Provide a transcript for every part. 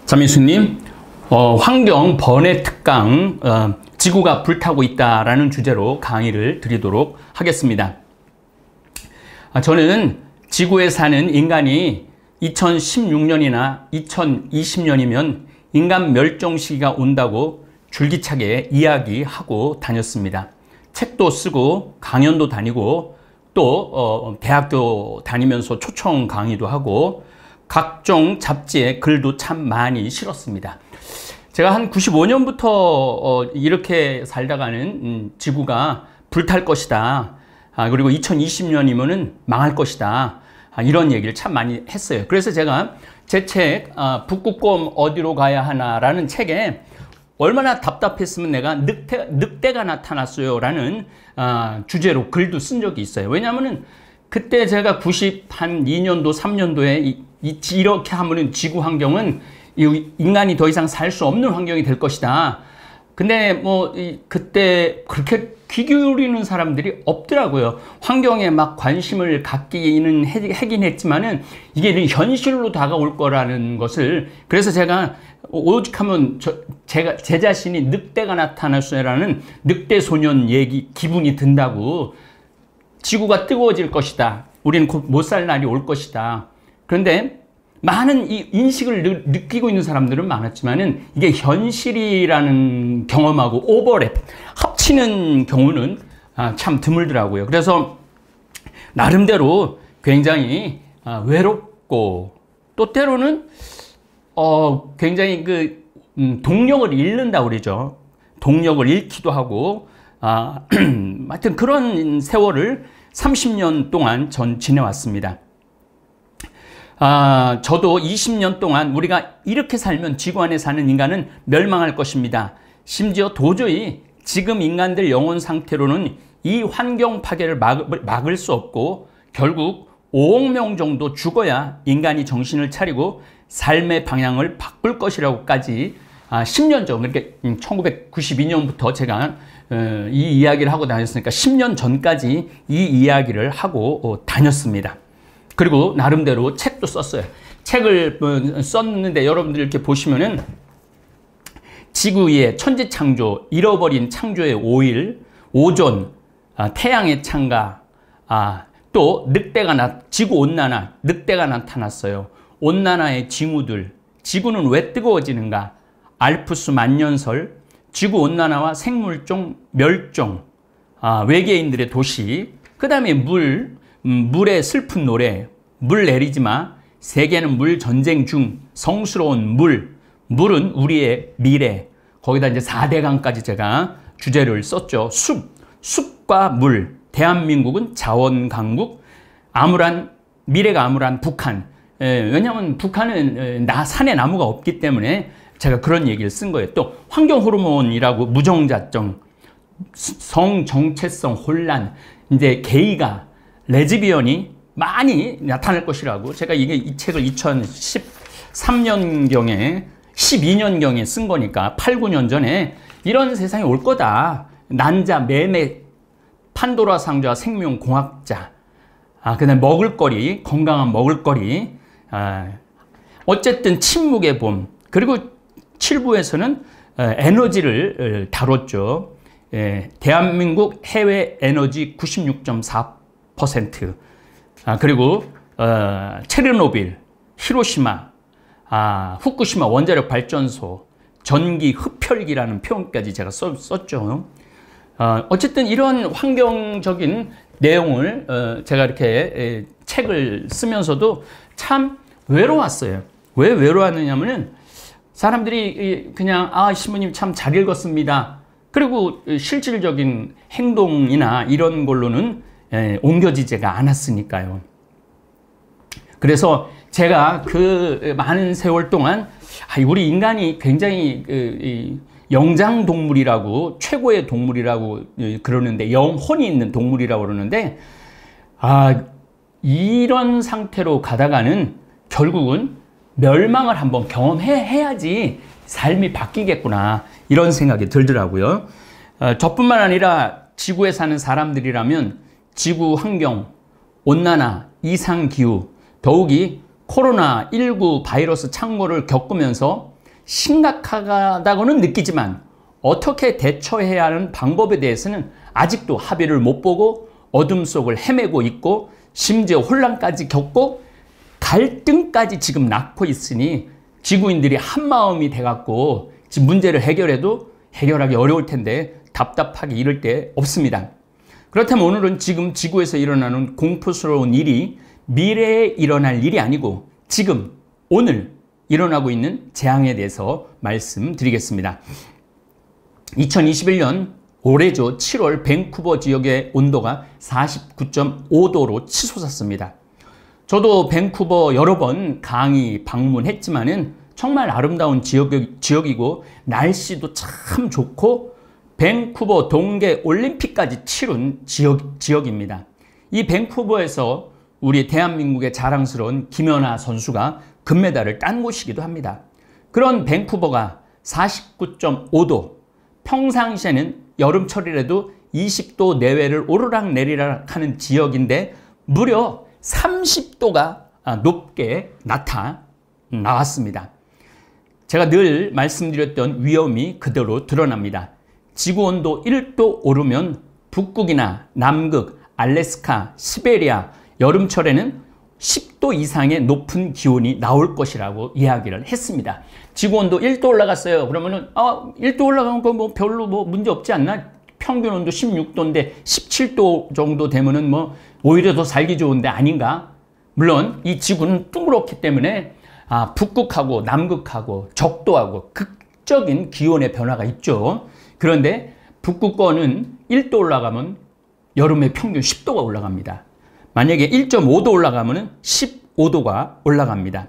자매수님, 환경 번외 특강 지구가 불타고 있다라는 주제로 강의를 드리도록 하겠습니다. 저는 지구에 사는 인간이 2016년이나 2020년이면 인간 멸종 시기가 온다고 줄기차게 이야기하고 다녔습니다. 책도 쓰고 강연도 다니고 또 대학교 다니면서 초청 강의도 하고 각종 잡지에 글도 참 많이 실었습니다. 제가 한 95년부터 이렇게 살다가는 지구가 불탈 것이다. 그리고 2020년이면은 망할 것이다. 이런 얘기를 참 많이 했어요. 그래서 제가 제 책 북극곰 어디로 가야 하나라는 책에 얼마나 답답했으면 내가 늑대가 나타났어요 라는 주제로 글도 쓴 적이 있어요. 왜냐하면 그때 제가 92년도 3년도에 이렇게 하면은 지구 환경은 인간이 더 이상 살 수 없는 환경이 될 것이다. 근데 그때 그렇게 귀 기울이는 사람들이 없더라고요. 환경에 막 관심을 갖기는 하긴 했지만은 이게 현실로 다가올 거라는 것을, 그래서 제가 오직 하면 제 자신이 늑대가 나타났어요라는 늑대 소년 기분이 든다고, 지구가 뜨거워질 것이다. 우리는 곧 못 살 날이 올 것이다. 그런데 많은 이 인식을 느끼고 있는 사람들은 많았지만은 이게 현실이라는 경험하고 오버랩, 합치는 경우는 참 드물더라고요. 그래서 나름대로 굉장히 외롭고 또 때로는 굉장히 동력을 잃는다고 그러죠. 동력을 잃기도 하고 하여튼 그런 세월을 30년 동안 전 지내왔습니다. 저도 20년 동안 우리가 이렇게 살면 지구 안에 사는 인간은 멸망할 것입니다. 심지어 도저히 지금 인간들 영혼 상태로는 이 환경 파괴를 막을 수 없고 결국 5억 명 정도 죽어야 인간이 정신을 차리고 삶의 방향을 바꿀 것이라고까지 10년 전, 그러니까 1992년부터 제가 이 이야기를 하고 다녔으니까 10년 전까지 이 이야기를 하고 다녔습니다. 그리고 나름대로 책도 썼어요. 책을 썼는데 여러분들 이렇게 보시면은 지구의 천지 창조, 잃어버린 창조의 5일, 오존, 태양의 창가, 또 지구 온난화, 늑대가 나타났어요. 온난화의 징후들, 지구는 왜 뜨거워지는가, 알프스 만년설, 지구 온난화와 생물종 멸종, 외계인들의 도시, 그 다음에 물의 슬픈 노래, 물 내리지 마, 세계는 물 전쟁 중, 성스러운 물은 우리의 미래, 거기다 이제 4대강까지 제가 주제를 썼죠. 숲과 물, 대한민국은 자원 강국, 미래가 암울한 북한. 왜냐하면 북한은 산에 나무가 없기 때문에 제가 그런 얘기를 쓴 거예요. 또 환경 호르몬이라고 무정자증, 성 정체성 혼란, 이제 게이가, 레즈비언이 많이 나타날 것이라고, 제가 이 책을 2013년경에 12년경에 쓴 거니까 8, 9년 전에 이런 세상이 올 거다. 난자, 매매, 판도라 상자, 생명공학자, 그다음에 먹을거리, 건강한 먹을거리, 어쨌든 침묵의 봄, 그리고 7부에서는 에너지를 다뤘죠. 대한민국 해외 에너지 96.4%, 그리고 체르노빌, 히로시마, 후쿠시마 원자력 발전소, 전기 흡혈기라는 표현까지 제가 썼죠. 어쨌든 이런 환경적인 내용을 제가 이렇게 책을 쓰면서도 참 외로웠어요. 왜 외로웠느냐면은 사람들이 그냥 신부님 참 잘 읽었습니다. 그리고 실질적인 행동이나 이런 걸로는 옮겨지지가 않았으니까요. 그래서 제가 그 많은 세월 동안 우리 인간이 굉장히 영장동물이라고, 최고의 동물이라고 그러는데, 영혼이 있는 동물이라고 그러는데, 이런 상태로 가다가는 결국은 멸망을 한번 경험해야지 삶이 바뀌겠구나, 이런 생각이 들더라고요. 저뿐만 아니라 지구에 사는 사람들이라면 지구 환경, 온난화, 이상기후, 더욱이 코로나19 바이러스 창궐을 겪으면서 심각하다고는 느끼지만 어떻게 대처해야 하는 방법에 대해서는 아직도 합의를 못 보고 어둠 속을 헤매고 있고 심지어 혼란까지 겪고 갈등까지 지금 낳고 있으니 지구인들이 한마음이 돼갖고 지금 문제를 해결해도 해결하기 어려울 텐데 답답하게 이럴 데 없습니다. 그렇다면 오늘은 지금 지구에서 일어나는 공포스러운 일이 미래에 일어날 일이 아니고 지금 오늘 일어나고 있는 재앙에 대해서 말씀드리겠습니다. 2021년 올해죠. 7월 밴쿠버 지역의 온도가 49.5도로 치솟았습니다. 저도 밴쿠버 여러 번 강의 방문했지만은 정말 아름다운 지역이고 날씨도 참 좋고 밴쿠버 동계 올림픽까지 치룬 지역입니다. 이 밴쿠버에서 우리 대한민국의 자랑스러운 김연아 선수가 금메달을 딴 곳이기도 합니다. 그런 밴쿠버가 49.5도, 평상시에는 여름철이라도 20도 내외를 오르락내리락 하는 지역인데 무려 30도가 높게 나왔습니다. 제가 늘 말씀드렸던 위험이 그대로 드러납니다. 지구온도 1도 오르면 북극이나 남극, 알래스카, 시베리아, 여름철에는 10도 이상의 높은 기온이 나올 것이라고 이야기를 했습니다. 지구온도 1도 올라갔어요. 그러면은 1도 올라간 거 뭐 별로 뭐 문제 없지 않나? 평균 온도 16도인데 17도 정도 되면은 뭐 오히려 더 살기 좋은데 아닌가? 물론 이 지구는 둥그렇기 때문에 북극하고 남극하고 적도하고 극적인 기온의 변화가 있죠. 그런데 북극권은 1도 올라가면 여름에 평균 10도가 올라갑니다. 만약에 1.5도 올라가면 15도가 올라갑니다.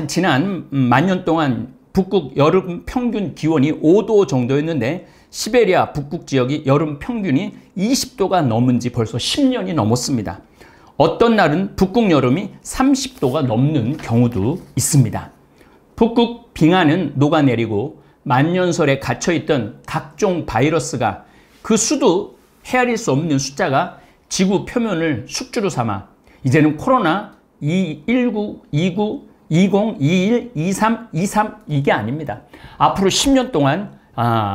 지난 만년 동안 북극 여름 평균 기온이 5도 정도였는데 시베리아 북극 지역이 여름 평균이 20도가 넘은 지 벌써 10년이 넘었습니다. 어떤 날은 북극 여름이 30도가 넘는 경우도 있습니다. 북극 빙하는 녹아내리고 만년설에 갇혀있던 각종 바이러스가 그 수도 헤아릴 수 없는 숫자가 지구 표면을 숙주로 삼아 이제는 코로나 19, 20, 21, 23, 23 이게 아닙니다. 앞으로 10년 동안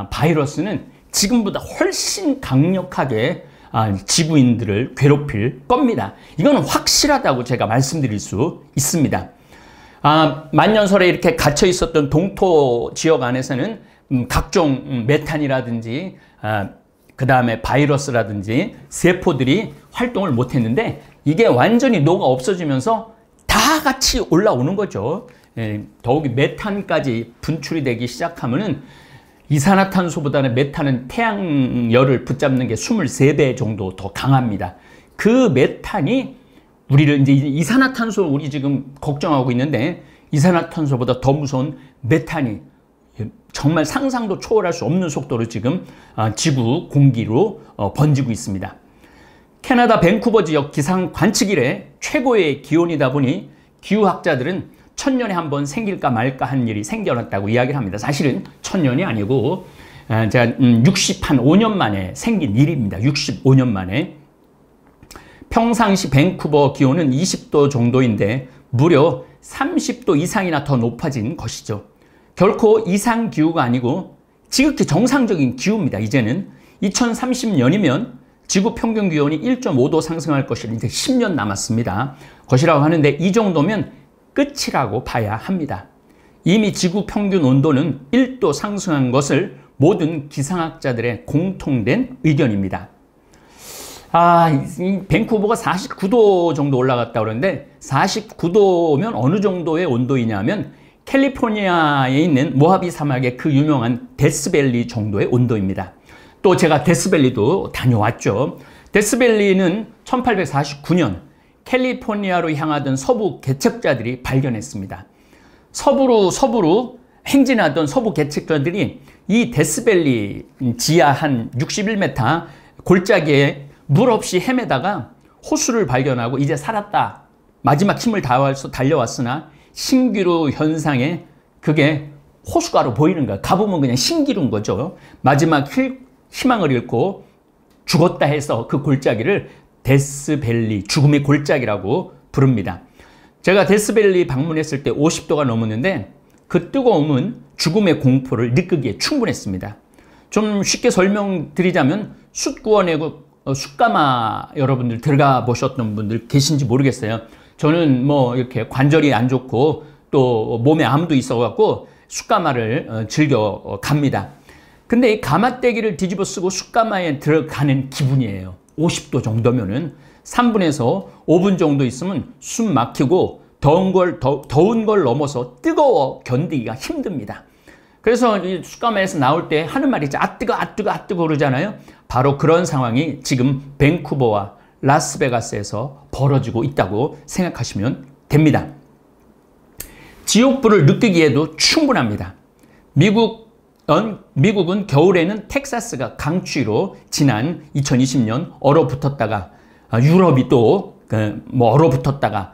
바이러스는 지금보다 훨씬 강력하게 지구인들을 괴롭힐 겁니다. 이건 확실하다고 제가 말씀드릴 수 있습니다. 만년설에 이렇게 갇혀 있었던 동토 지역 안에서는 각종 메탄이라든지 그 다음에 바이러스라든지 세포들이 활동을 못했는데 이게 완전히 녹아 없어지면서 다 같이 올라오는 거죠. 더욱이 메탄까지 분출이 되기 시작하면은 이산화탄소보다는 메탄은 태양열을 붙잡는 게 23배 정도 더 강합니다. 그 메탄이 우리를 이제 이산화탄소 우리 지금 걱정하고 있는데 이산화탄소보다 더 무서운 메탄이 정말 상상도 초월할 수 없는 속도로 지금 지구 공기로 번지고 있습니다. 캐나다 밴쿠버 지역 기상 관측 이래 최고의 기온이다 보니 기후학자들은 1000년에 한 번 생길까 말까 한 일이 생겨났다고 이야기를 합니다. 사실은 1000년이 아니고 제가 65년 만에 생긴 일입니다. 65년 만에. 평상시 밴쿠버 기온은 20도 정도인데 무려 30도 이상이나 더 높아진 것이죠. 결코 이상기후가 아니고 지극히 정상적인 기후입니다. 이제는 2030년이면 지구 평균 기온이 1.5도 상승할 것이라 이제 10년 남았습니다. 것이라고 하는데 이 정도면 끝이라고 봐야 합니다. 이미 지구 평균 온도는 1도 상승한 것을 모든 기상학자들의 공통된 의견입니다. 이 밴쿠버가 49도 정도 올라갔다 그러는데 49도면 어느 정도의 온도이냐면 캘리포니아에 있는 모하비 사막의 그 유명한 데스밸리 정도의 온도입니다. 또 제가 데스밸리도 다녀왔죠. 데스밸리는 1849년 캘리포니아로 향하던 서부 개척자들이 발견했습니다. 서부로 행진하던 서부 개척자들이 이 데스밸리 지하 한 61m 골짜기에 물 없이 헤매다가 호수를 발견하고 이제 살았다. 마지막 힘을 다해서 달려왔으나 신기루 현상에 그게 호수가로 보이는 거야. 가보면 그냥 신기루인 거죠. 마지막 희망을 잃고 죽었다 해서 그 골짜기를 데스밸리, 죽음의 골짜기라고 부릅니다. 제가 데스밸리 방문했을 때 50도가 넘었는데 그 뜨거움은 죽음의 공포를 느끼기에 충분했습니다. 좀 쉽게 설명드리자면 숯구원에 숯가마 여러분들 들어가 보셨던 분들 계신지 모르겠어요. 저는 뭐 이렇게 관절이 안 좋고 또 몸에 암도 있어갖고 숯가마를 즐겨 갑니다. 근데 이 가마떼기를 뒤집어 쓰고 숯가마에 들어가는 기분이에요. 50도 정도면은 3분에서 5분 정도 있으면 숨 막히고 더운 걸 넘어서 뜨거워 견디기가 힘듭니다. 그래서 이 숯가마에서 나올 때 하는 말이 아 뜨거 아 뜨거 아 뜨거 그러잖아요. 바로 그런 상황이 지금 밴쿠버와 라스베가스에서 벌어지고 있다고 생각하시면 됩니다. 지옥불을 느끼기에도 충분합니다. 미국은 겨울에는 텍사스가 강추위로 지난 2020년 얼어붙었다가 유럽이 또 얼어붙었다가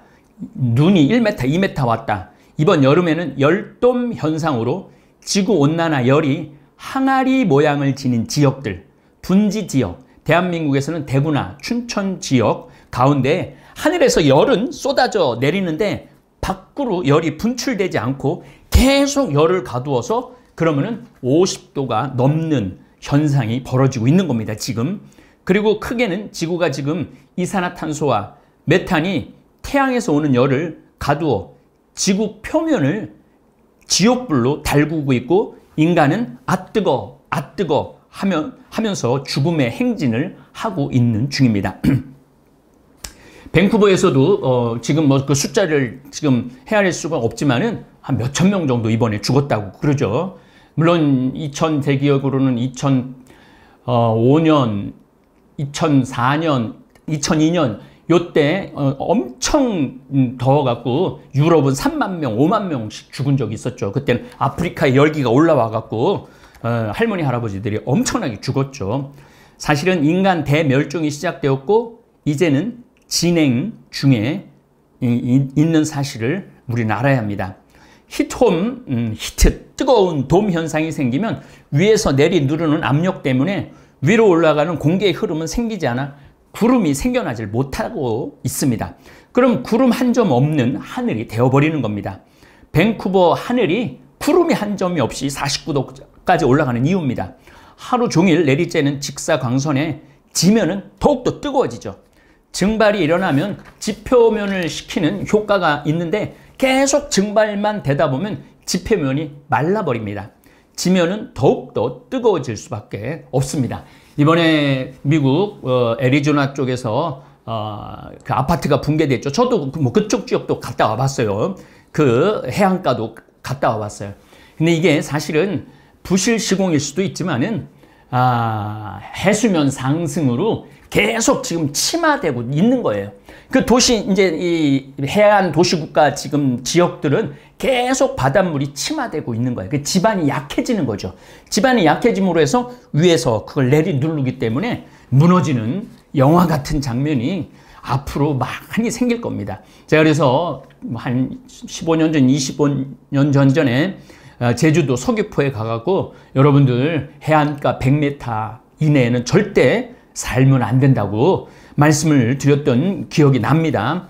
눈이 1m, 2m 왔다. 이번 여름에는 열돔 현상으로 지구온난화 열이 항아리 모양을 지닌 지역들, 분지 지역, 대한민국에서는 대구나 춘천 지역 가운데 하늘에서 열은 쏟아져 내리는데 밖으로 열이 분출되지 않고 계속 열을 가두어서 그러면은 50도가 넘는 현상이 벌어지고 있는 겁니다, 지금. 그리고 크게는 지구가 지금 이산화탄소와 메탄이 태양에서 오는 열을 가두어 지구 표면을 지옥불로 달구고 있고 인간은 아 뜨거 하면서 죽음의 행진을 하고 있는 중입니다. 밴쿠버에서도 지금 뭐 그 숫자를 지금 헤아릴 수가 없지만은 한 몇천 명 정도 이번에 죽었다고 그러죠. 물론 2000제 기억으로는 2005년, 2004년, 2002년 요때 엄청 더워갖고 유럽은 3만 명, 5만 명씩 죽은 적이 있었죠. 그때는 아프리카에 열기가 올라와갖고 할머니, 할아버지들이 엄청나게 죽었죠. 사실은 인간 대멸종이 시작되었고 이제는 진행 중에 있는 사실을 우리는 알아야 합니다. 히트, 뜨거운 돔 현상이 생기면 위에서 내리누르는 압력 때문에 위로 올라가는 공기의 흐름은 생기지 않아 구름이 생겨나질 못하고 있습니다. 그럼 구름 한 점 없는 하늘이 되어버리는 겁니다. 밴쿠버 하늘이 구름이 한 점이 없이 49도까지 올라가는 이유입니다. 하루 종일 내리쬐는 직사광선에 지면은 더욱더 뜨거워지죠. 증발이 일어나면 지표면을 식히는 효과가 있는데 계속 증발만 되다 보면 지표면이 말라버립니다. 지면은 더욱더 뜨거워질 수밖에 없습니다. 이번에 미국 애리조나 쪽에서 그 아파트가 붕괴됐죠. 저도 뭐 그쪽 지역도 갔다 와봤어요. 그 해안가도 갔다 와봤어요. 근데 이게 사실은 부실 시공일 수도 있지만은 해수면 상승으로 계속 지금 침하되고 있는 거예요. 그 도시 이제 이 해안 도시국가 지금 지역들은 계속 바닷물이 침하되고 있는 거예요. 그 지반이 약해지는 거죠. 지반이 약해짐으로 해서 위에서 그걸 내리누르기 때문에 무너지는 영화 같은 장면이 앞으로 많이 생길 겁니다. 제가 그래서 한 15년 전, 25년 전에 제주도 서귀포에 가갖고 여러분들 해안가 100m 이내에는 절대 살면 안 된다고 말씀을 드렸던 기억이 납니다.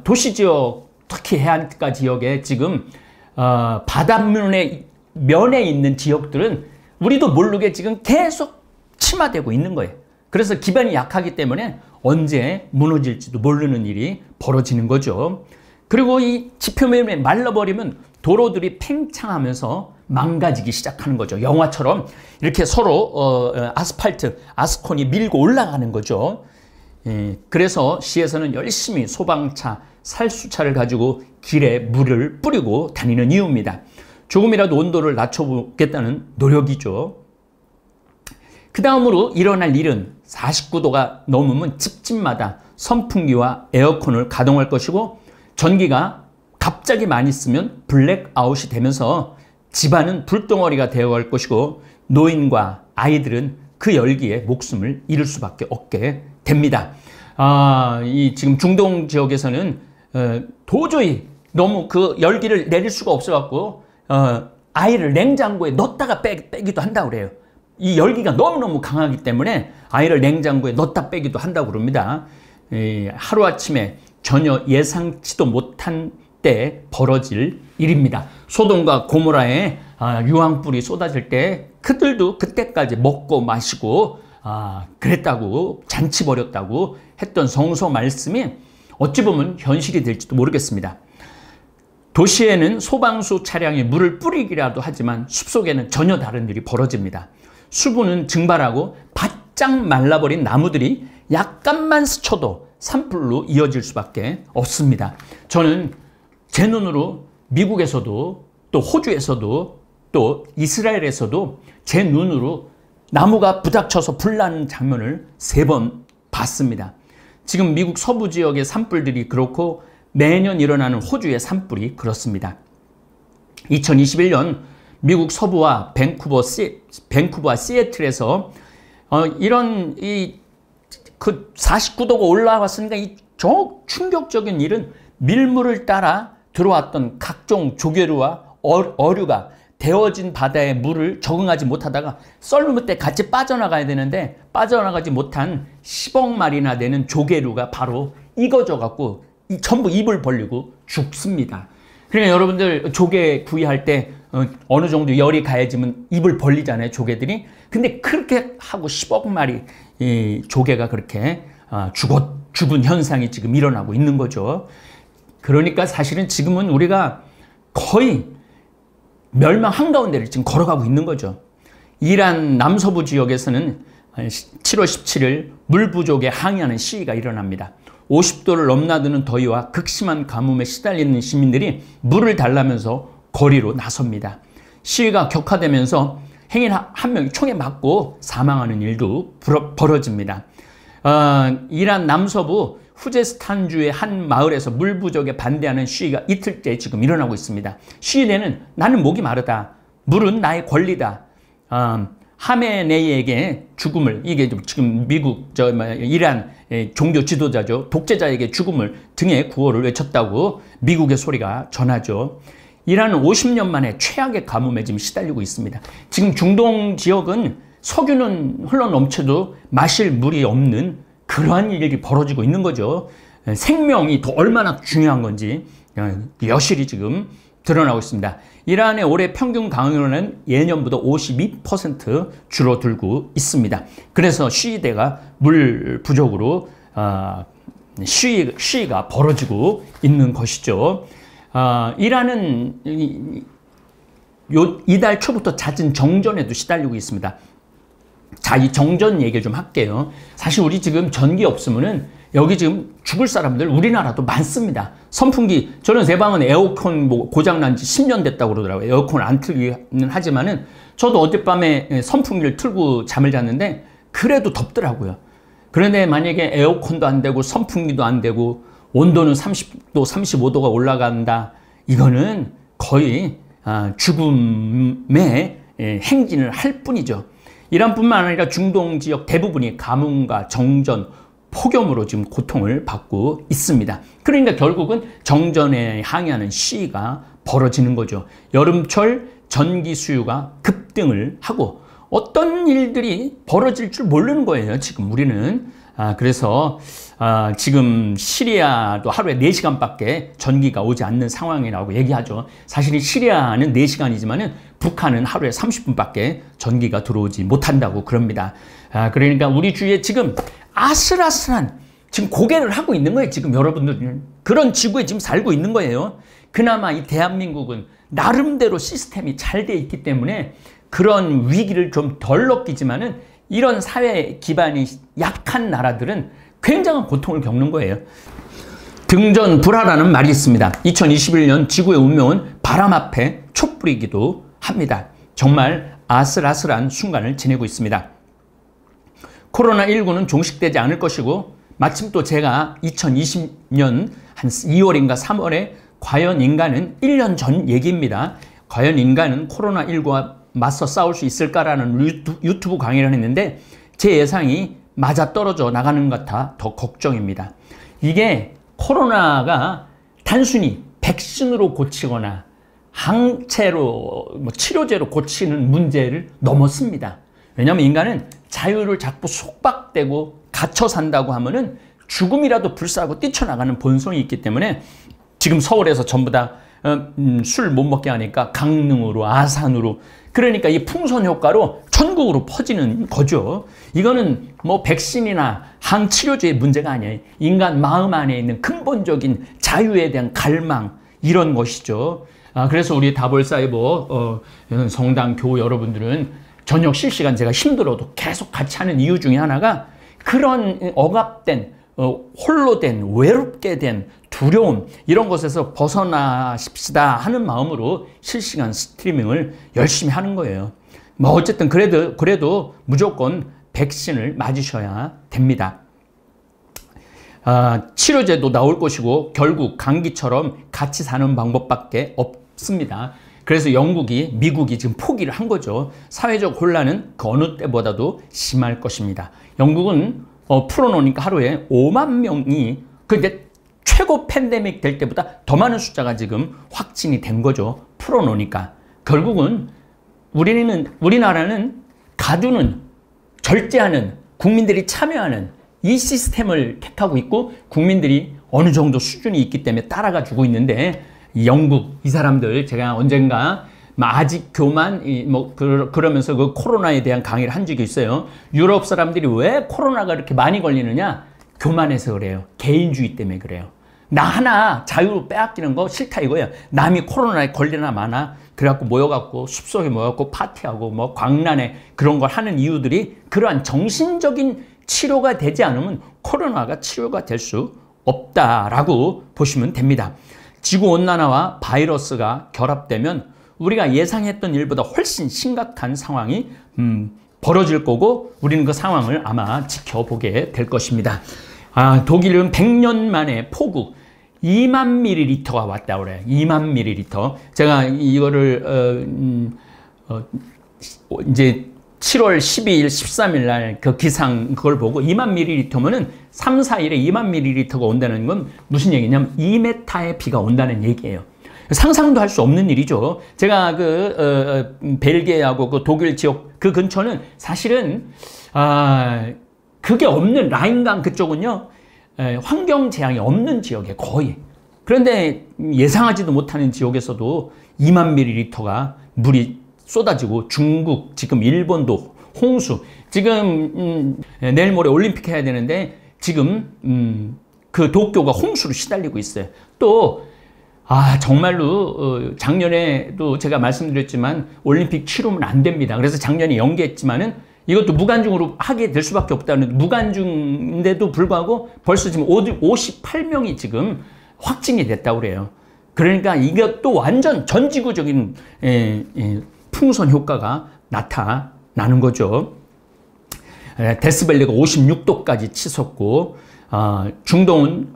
도시지역, 특히 해안가 지역에 지금 바닷면에 있는 지역들은 우리도 모르게 지금 계속 침하되고 있는 거예요. 그래서 기반이 약하기 때문에 언제 무너질지도 모르는 일이 벌어지는 거죠. 그리고 이 지표면이 말라버리면 도로들이 팽창하면서 망가지기 시작하는 거죠. 영화처럼 이렇게 서로 아스팔트, 아스콘이 밀고 올라가는 거죠. 그래서 시에서는 열심히 소방차, 살수차를 가지고 길에 물을 뿌리고 다니는 이유입니다. 조금이라도 온도를 낮춰보겠다는 노력이죠. 그 다음으로 일어날 일은 49도가 넘으면 집집마다 선풍기와 에어컨을 가동할 것이고 전기가 갑자기 많이 쓰면 블랙아웃이 되면서 집안은 불덩어리가 되어갈 것이고 노인과 아이들은 그 열기에 목숨을 잃을 수밖에 없게 됩니다. 이 지금 중동 지역에서는 도저히 너무 그 열기를 내릴 수가 없어갖고 아이를 냉장고에 넣었다가 빼기도 한다고 그래요. 이 열기가 너무너무 강하기 때문에 아이를 냉장고에 넣었다 빼기도 한다고 그럽니다. 하루아침에 전혀 예상치도 못한 때 벌어질 일입니다. 소돔과 고모라에 유황불이 쏟아질 때 그들도 그때까지 먹고 마시고 그랬다고 잔치 벌였다고 했던 성서 말씀이 어찌 보면 현실이 될지도 모르겠습니다. 도시에는 소방수 차량이 물을 뿌리기라도 하지만 숲속에는 전혀 다른 일이 벌어집니다. 수분은 증발하고 바짝 말라버린 나무들이 약간만 스쳐도 산불로 이어질 수밖에 없습니다. 저는 제 눈으로 미국에서도 또 호주에서도 또 이스라엘에서도 제 눈으로 나무가 부닥쳐서 불나는 장면을 3번 봤습니다. 지금 미국 서부 지역의 산불들이 그렇고 매년 일어나는 호주의 산불이 그렇습니다. 2021년 미국 서부와 밴쿠버와 시애틀에서 이런 그 49도가 올라왔으니까 이 충격적인 일은 밀물을 따라 들어왔던 각종 조개류와 어류가 데워진 바다의 물을 적응하지 못하다가 썰물 때 같이 빠져나가야 되는데 빠져나가지 못한 10억 마리나 되는 조개류가 바로 익어져 갖고 전부 입을 벌리고 죽습니다. 그러니까 여러분들 조개 구이할 때 어느 정도 열이 가해지면 입을 벌리잖아요, 조개들이. 근데 그렇게 하고 10억 마리 조개가 그렇게 죽은 현상이 지금 일어나고 있는 거죠. 그러니까 사실은 지금은 우리가 거의 멸망 한가운데를 지금 걸어가고 있는 거죠. 이란 남서부 지역에서는 7월 17일 물 부족에 항의하는 시위가 일어납니다. 50도를 넘나드는 더위와 극심한 가뭄에 시달리는 시민들이 물을 달라면서 거리로 나섭니다. 시위가 격화되면서 행인 한 명이 총에 맞고 사망하는 일도 벌어집니다. 이란 남서부 후제스탄주의 한 마을에서 물 부족에 반대하는 시위가 이틀째 지금 일어나고 있습니다. 시위대는 나는 목이 마르다. 물은 나의 권리다. 하메네이에게 죽음을, 이게 지금 미국, 이란 종교 지도자죠. 독재자에게 죽음을 등의 구호를 외쳤다고 미국의 소리가 전하죠. 이란은 50년 만에 최악의 가뭄에 지금 시달리고 있습니다. 지금 중동 지역은 석유는 흘러 넘쳐도 마실 물이 없는 그러한 일이 벌어지고 있는 거죠. 생명이 더 얼마나 중요한 건지 여실히 지금 드러나고 있습니다. 이란의 올해 평균 강우량은 예년보다 52% 줄어들고 있습니다. 그래서 시위대가 물 부족으로 시위가 벌어지고 있는 것이죠. 이란은 이달 초부터 잦은 정전에도 시달리고 있습니다. 자, 이 정전 얘기를 좀 할게요. 사실 우리 지금 전기 없으면은 여기 지금 죽을 사람들 우리나라도 많습니다. 선풍기, 저는 제 방은 에어컨 고장난 지 10년 됐다고 그러더라고요. 에어컨을 안 틀기는 하지만은 저도 어젯밤에 선풍기를 틀고 잠을 잤는데 그래도 덥더라고요. 그런데 만약에 에어컨도 안 되고 선풍기도 안 되고 온도는 30도, 35도가 올라간다. 이거는 거의 죽음의 행진을 할 뿐이죠. 이란뿐만 아니라 중동 지역 대부분이 가뭄과 정전, 폭염으로 지금 고통을 받고 있습니다. 그러니까 결국은 정전에 항의하는 시위가 벌어지는 거죠. 여름철 전기 수요가 급등을 하고 어떤 일들이 벌어질 줄 모르는 거예요. 지금 우리는. 그래서 지금 시리아도 하루에 4시간밖에 전기가 오지 않는 상황이라고 얘기하죠. 사실 시리아는 4시간이지만 북한은 하루에 30분밖에 전기가 들어오지 못한다고 그럽니다. 그러니까 우리 주위에 지금 아슬아슬한 지금 고개를 하고 있는 거예요. 지금 여러분들 그런 지구에 지금 살고 있는 거예요. 그나마 이 대한민국은 나름대로 시스템이 잘 돼 있기 때문에 그런 위기를 좀 덜 느끼지만은 이런 사회 기반이 약한 나라들은 굉장한 고통을 겪는 거예요. 등전불화라는 말이 있습니다. 2021년 지구의 운명은 바람 앞에 촛불이기도 합니다. 정말 아슬아슬한 순간을 지내고 있습니다. 코로나19는 종식되지 않을 것이고 마침 또 제가 2020년 한 2월인가 3월에 과연 인간은 1년 전 얘기입니다. 과연 인간은 코로나19와 맞서 싸울 수 있을까라는 유튜브 강의를 했는데 제 예상이 맞아떨어져 나가는 것 같아 더 걱정입니다. 이게 코로나가 단순히 백신으로 고치거나 항체로 치료제로 고치는 문제를 넘었습니다. 왜냐하면 인간은 자유를 자꾸 속박되고 갇혀 산다고 하면은 죽음이라도 불사하고 뛰쳐나가는 본성이 있기 때문에 지금 서울에서 전부 다 술 못 먹게 하니까 강릉으로, 아산으로, 그러니까 이 풍선 효과로 전국으로 퍼지는 거죠. 이거는 뭐 백신이나 항치료제의 문제가 아니에요. 인간 마음 안에 있는 근본적인 자유에 대한 갈망, 이런 것이죠. 그래서 우리 다볼사이버 성당 교우 여러분들은 저녁 실시간 제가 힘들어도 계속 같이 하는 이유 중에 하나가 그런 억압된, 홀로 된, 외롭게 된 두려움, 이런 것에서 벗어나십시다 하는 마음으로 실시간 스트리밍을 열심히 하는 거예요. 뭐 어쨌든 그래도 무조건 백신을 맞으셔야 됩니다. 치료제도 나올 것이고 결국 감기처럼 같이 사는 방법밖에 없습니다. 그래서 미국이 지금 포기를 한 거죠. 사회적 혼란은 그 어느 때보다도 심할 것입니다. 영국은 풀어놓으니까 하루에 5만 명이, 근데 최고 팬데믹 될 때보다 더 많은 숫자가 지금 확진이 된 거죠. 풀어놓으니까. 결국은 우리나라는 가두는, 절제하는, 국민들이 참여하는 이 시스템을 택하고 있고 국민들이 어느 정도 수준이 있기 때문에 따라가 주고 있는데, 영국 이 사람들, 제가 언젠가 아직 교만 그러면서 그 코로나에 대한 강의를 한 적이 있어요. 유럽 사람들이 왜 코로나가 이렇게 많이 걸리느냐? 교만해서 그래요. 개인주의 때문에 그래요. 나 하나 자유 빼앗기는 거 싫다 이거예요. 남이 코로나에 걸리나 마나 그래갖고 모여갖고 숲속에 모여갖고 파티하고 뭐 광란에 그런 걸 하는 이유들이 그러한 정신적인 치료가 되지 않으면 코로나가 치료가 될 수 없다라고 보시면 됩니다. 지구온난화와 바이러스가 결합되면 우리가 예상했던 일보다 훨씬 심각한 상황이 벌어질 거고 우리는 그 상황을 아마 지켜보게 될 것입니다. 독일은 100년 만에 폭우 2만 ml가 왔다 그래요. 2만 ml. 제가 이거를 이제 7월 12일, 13일 날 그 기상 그걸 보고 2만 ml면은 3, 4일에 2만 ml가 온다는 건 무슨 얘기냐면 2m의 비가 온다는 얘기예요. 상상도 할 수 없는 일이죠. 제가 벨기에하고 그 독일 지역 그 근처는 사실은 그게 없는 라인강 그쪽은요, 환경 재앙이 없는 지역에 거의. 그런데 예상하지도 못하는 지역에서도 2만 ml가 물이 쏟아지고 중국, 지금 일본도 홍수. 지금 내일 모레 올림픽 해야 되는데 지금 그 도쿄가 홍수로 시달리고 있어요. 또 정말로 작년에도 제가 말씀드렸지만 올림픽 치르면 안 됩니다. 그래서 작년에 연기했지만은 이것도 무관중으로 하게 될 수밖에 없다는, 무관중인데도 불구하고 벌써 지금 58명이 지금 확진이 됐다고 그래요. 그러니까 이것도 완전 전지구적인 풍선 효과가 나타나는 거죠. 데스밸리가 56도까지 치솟고 중동은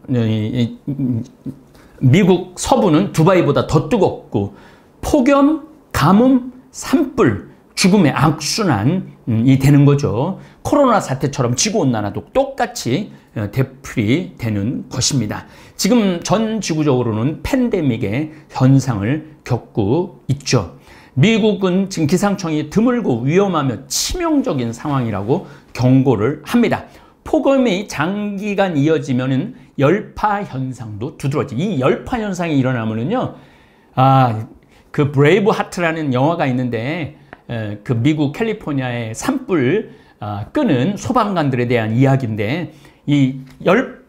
미국 서부는 두바이보다 더 뜨겁고 폭염, 가뭄, 산불, 죽음의 악순환이 되는 거죠. 코로나 사태처럼 지구온난화도 똑같이 되풀이되는 것입니다. 지금 전 지구적으로는 팬데믹의 현상을 겪고 있죠. 미국은 지금 기상청이 드물고 위험하며 치명적인 상황이라고 경고를 합니다. 폭염이 장기간 이어지면은 열파 현상도 두드러지. 이 열파 현상이 일어나면은요, 그 브레이브 하트라는 영화가 있는데, 그 미국 캘리포니아의 산불 끄는 소방관들에 대한 이야기인데, 이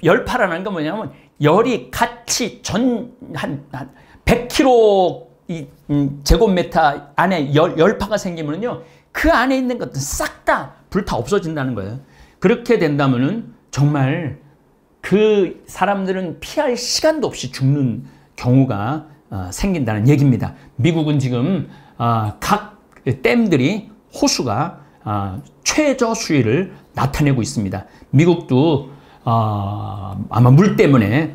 열파라는 건 뭐냐면 열이 같이 한 100km 제곱미터 안에 열파가 생기면요, 그 안에 있는 것들 싹 다 불타 없어진다는 거예요. 그렇게 된다면은 정말 그 사람들은 피할 시간도 없이 죽는 경우가 생긴다는 얘기입니다. 미국은 지금 각 댐들이 호수가 최저 수위를 나타내고 있습니다. 미국도 아마 물 때문에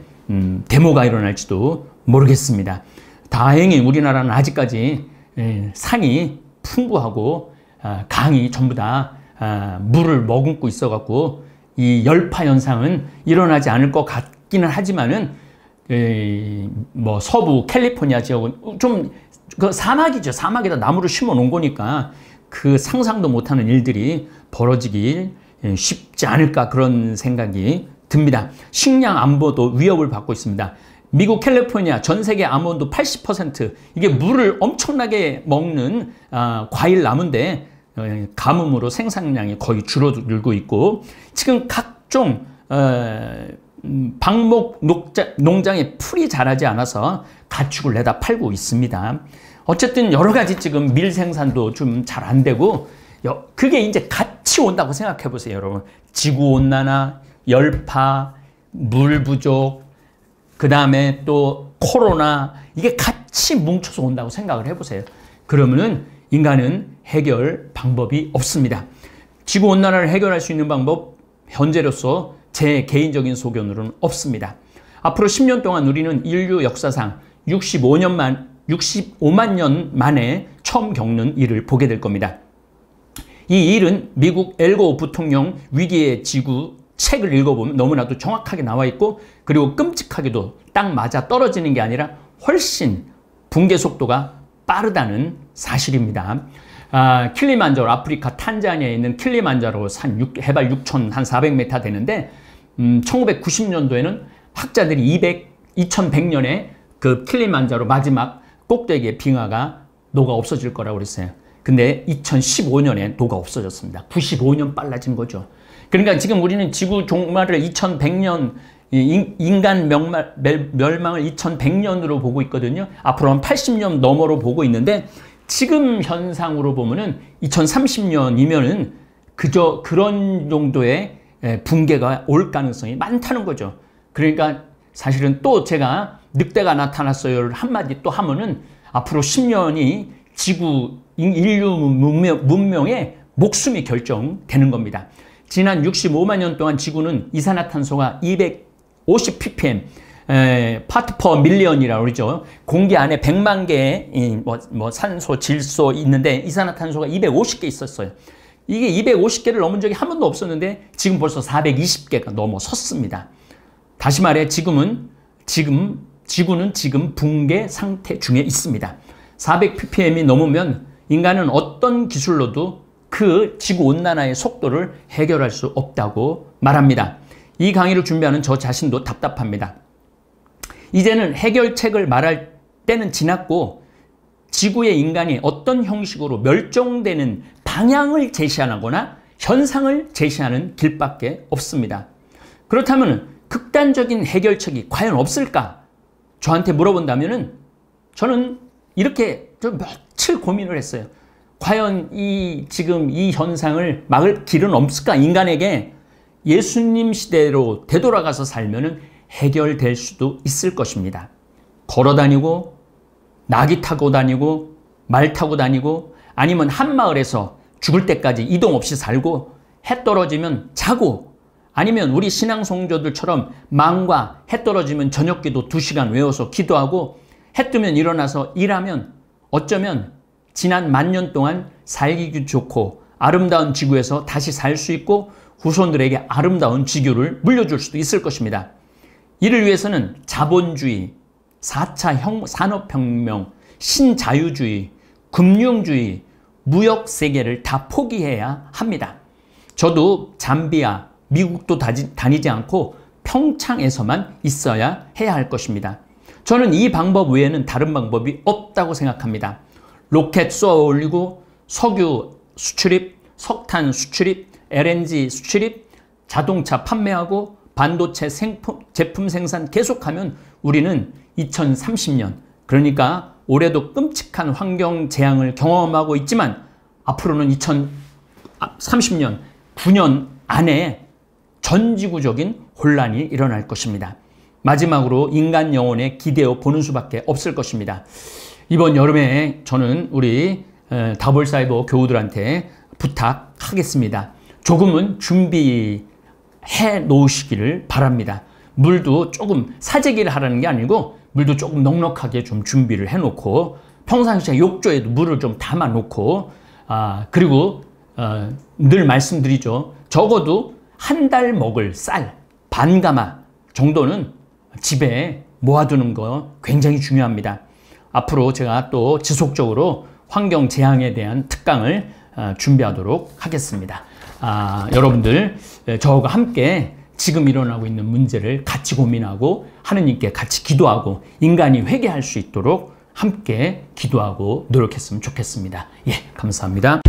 데모가 일어날지도 모르겠습니다. 다행히 우리나라는 아직까지 산이 풍부하고 강이 전부 다 물을 머금고 있어갖고 이 열파 현상은 일어나지 않을 것 같기는 하지만은 뭐 서부 캘리포니아 지역은 좀 그 사막이죠. 사막에다 나무를 심어 놓은 거니까 그 상상도 못하는 일들이 벌어지기 쉽지 않을까 그런 생각이 듭니다. 식량 안보도 위협을 받고 있습니다. 미국 캘리포니아 전 세계 아몬드 80% 이게 물을 엄청나게 먹는 과일 나무인데 가뭄으로 생산량이 거의 줄어들고 있고 지금 각종 방목 농장에 풀이 자라지 않아서 가축을 내다 팔고 있습니다. 어쨌든 여러 가지 지금 밀 생산도 좀 잘 안 되고 그게 이제 같이 온다고 생각해 보세요, 여러분. 지구온난화, 열파, 물 부족, 그 다음에 또 코로나, 이게 같이 뭉쳐서 온다고 생각을 해보세요. 그러면은 인간은 해결 방법이 없습니다. 지구온난화를 해결할 수 있는 방법, 현재로서 제 개인적인 소견으로는 없습니다. 앞으로 10년 동안 우리는 인류 역사상 65만 년 만에 처음 겪는 일을 보게 될 겁니다. 이 일은 미국 엘고 부통령 위기의 지구 책을 읽어보면 너무나도 정확하게 나와 있고, 그리고 끔찍하게도 딱 맞아 떨어지는 게 아니라 훨씬 붕괴 속도가 빠르다는 사실입니다. 킬리만자로, 아프리카 탄자니아에 있는 킬리만자로 산 해발 6,400m 되는데 1990년도에는 학자들이 2100년에 그 킬리만자로 마지막 꼭대기의 빙하가 녹아 없어질 거라고 그랬어요. 근데 2015년에 녹아 없어졌습니다. 95년 빨라진 거죠. 그러니까 지금 우리는 지구 종말을 2100년, 인간 멸망을 2100년으로 보고 있거든요. 앞으로 한 80년 너머로 보고 있는데, 지금 현상으로 보면은 2030년이면은 그저 그런 정도의 붕괴가 올 가능성이 많다는 거죠. 그러니까 사실은 또 제가 늑대가 나타났어요를 한마디 또 하면은 앞으로 10년이 지구 인류 문명의 목숨이 결정되는 겁니다. 지난 65만 년 동안 지구는 이산화탄소가 250 ppm, 파트 퍼 밀리언이라고 그러죠. 공기 안에 100만 개의 산소, 질소 있는데 이산화탄소가 250개 있었어요. 이게 250개를 넘은 적이 한 번도 없었는데 지금 벌써 420개가 넘어섰습니다. 다시 말해 지구는 지금 붕괴 상태 중에 있습니다. 400ppm이 넘으면 인간은 어떤 기술로도 그 지구온난화의 속도를 해결할 수 없다고 말합니다. 이 강의를 준비하는 저 자신도 답답합니다. 이제는 해결책을 말할 때는 지났고, 지구의 인간이 어떤 형식으로 멸종되는 방향을 제시하거나 현상을 제시하는 길밖에 없습니다. 그렇다면 극단적인 해결책이 과연 없을까? 저한테 물어본다면은 저는 이렇게 좀 며칠 고민을 했어요. 과연 지금 이 현상을 막을 길은 없을까? 인간에게 예수님 시대로 되돌아가서 살면은 해결될 수도 있을 것입니다. 걸어 다니고, 나귀 타고 다니고, 말 타고 다니고, 아니면 한 마을에서 죽을 때까지 이동 없이 살고, 해 떨어지면 자고, 아니면 우리 신앙 성도들처럼 망과 해 떨어지면 저녁기도 2시간 외워서 기도하고, 해 뜨면 일어나서 일하면 어쩌면 지난 10,000년 동안 살기 좋고 아름다운 지구에서 다시 살 수 있고 후손들에게 아름다운 지구를 물려줄 수도 있을 것입니다. 이를 위해서는 자본주의, 4차 산업혁명, 신자유주의, 금융주의, 무역세계를 다 포기해야 합니다. 저도 잠비아, 미국도 다니지 않고 평창에서만 있어야 해야 할 것입니다. 저는 이 방법 외에는 다른 방법이 없다고 생각합니다. 로켓 쏘아 올리고 석유 수출입, 석탄 수출입, LNG 수출입, 자동차 판매하고 반도체 제품 생산 계속하면 우리는 2030년, 그러니까 올해도 끔찍한 환경 재앙을 경험하고 있지만 앞으로는 2030년, 9년 안에 전지구적인 혼란이 일어날 것입니다. 마지막으로 인간 영혼에 기대어 보는 수밖에 없을 것입니다. 이번 여름에 저는 우리 다볼사이버 교우들한테 부탁하겠습니다. 조금은 준비해 놓으시기를 바랍니다. 물도 조금 사재기를 하라는 게 아니고 물도 조금 넉넉하게 좀 준비를 해놓고 평상시에 욕조에도 물을 좀 담아 놓고 그리고 늘 말씀드리죠. 적어도 한 달 먹을 쌀 반가마 정도는 집에 모아두는 거 굉장히 중요합니다. 앞으로 제가 또 지속적으로 환경 재앙에 대한 특강을 준비하도록 하겠습니다. 여러분들 저와 함께 지금 일어나고 있는 문제를 같이 고민하고 하느님께 같이 기도하고 인간이 회개할 수 있도록 함께 기도하고 노력했으면 좋겠습니다. 예, 감사합니다.